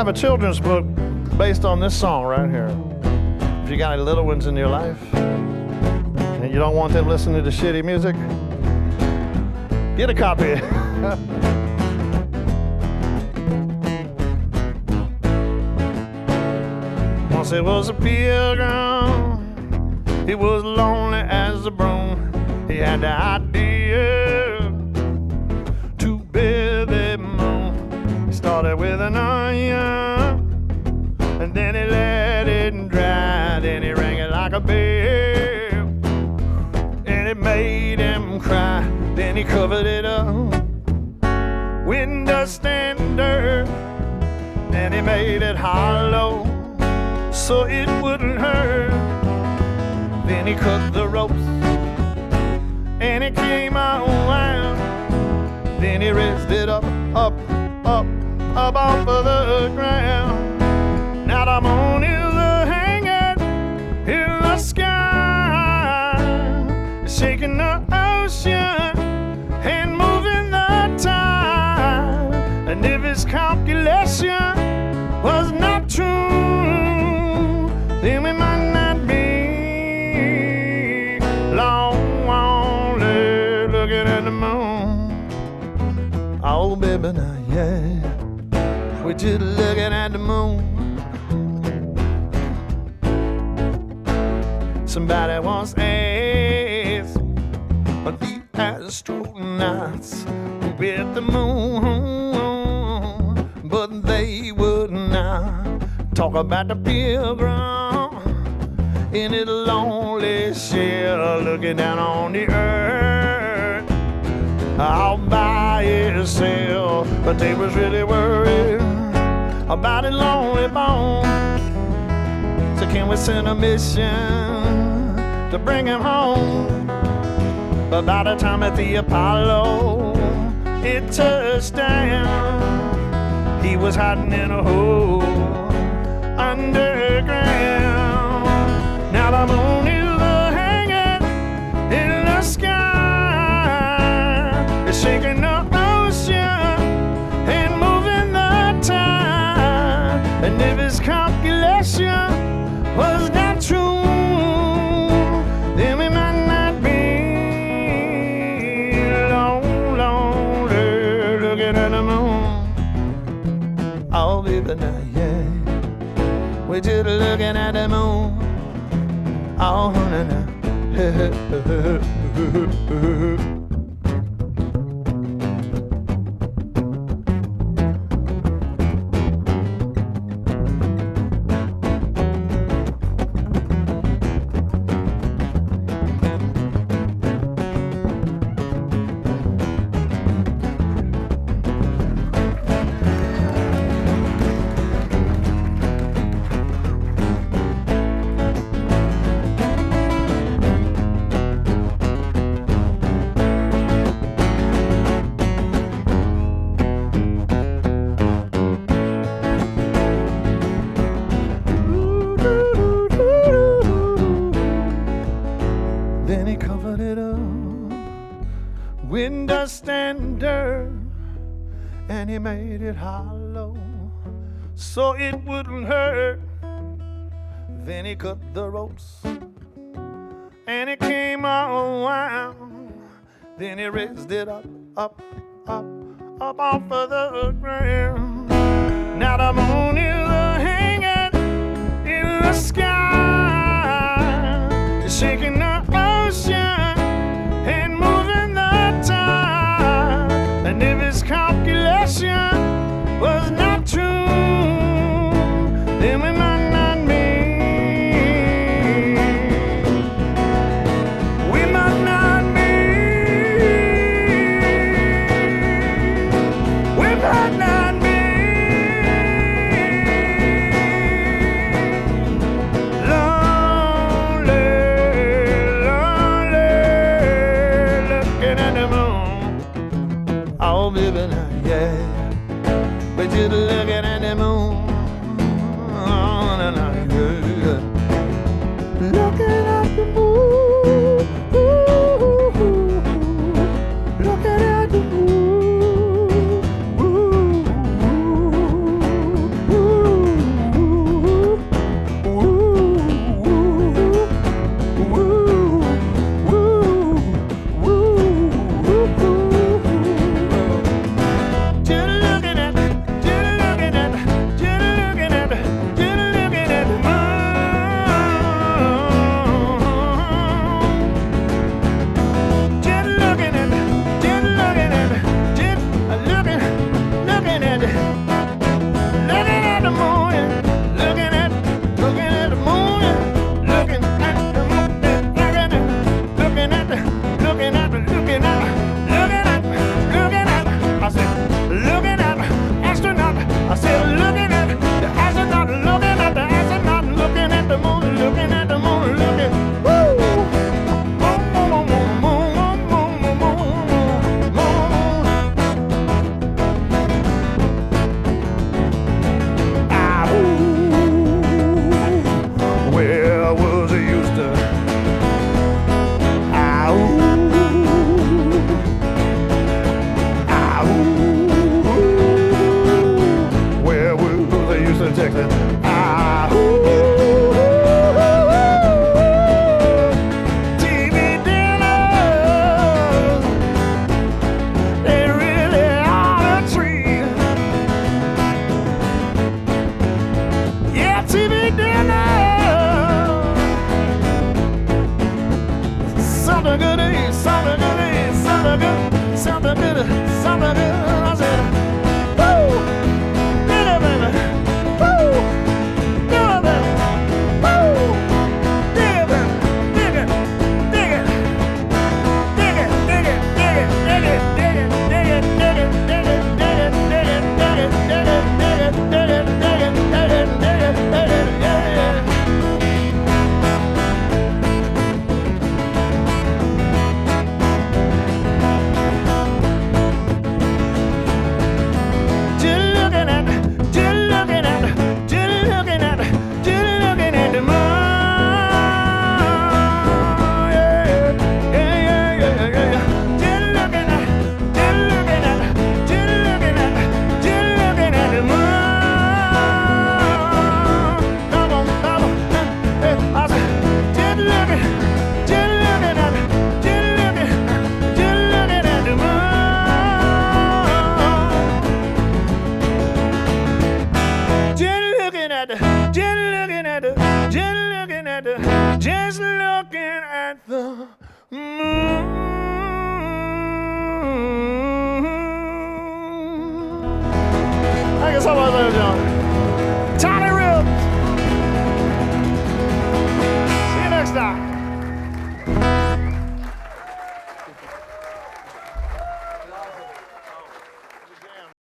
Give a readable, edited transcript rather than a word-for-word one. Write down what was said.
have a children's book based on this song right here. If you got any little ones in your life and you don't want them listening to shitty music, get a copy. Once it was a pilgrim, he was lonely as a broom. He had the idea to build the moon. He started with an onion, and then he let it dry. Then he rang it like a bell, and it made him cry. Then he covered it up with dust and dirt, and he made it hollow so it wouldn't hurt. Then he cut the ropes and it came out wild. Then he raised it up off of the ground. Now the moon is hanging in the sky, shaking the ocean and moving the tide. And if his calculation was not true, then we might not be lonely looking at the moon. Oh, baby, now, yeah, we're just looking at the moon. Somebody once asked the astronauts who built the moon, but they would not talk about the pilgrim in his lonely shell, looking down on the earth all by himself. But they was really worried about his lonely bone. So can we send a mission to bring him home? But by the time that the Apollo it touched down, he was hiding in a hole underground. Now the moon is hanging in the sky, it's shaking the ocean and moving the tide. And if his calculation was not true, then we might not be lonely looking at the moon. Oh, baby, now, yeah, we're just looking at the moon. Oh, honey, now. Then he covered it up with dust and dirt, and he made it hollow so it wouldn't hurt. Then he cut the ropes and it came out wild. Then he raised it up off of the ground. Now the moon is hanging in the sky, shaking the ocean and moving the tide. And if his calculation was not true, then we might not be. We might not be. We might not be. looking at the moon. Thank you so much, ladies and gentlemen. Tiny Ribs. See you next time.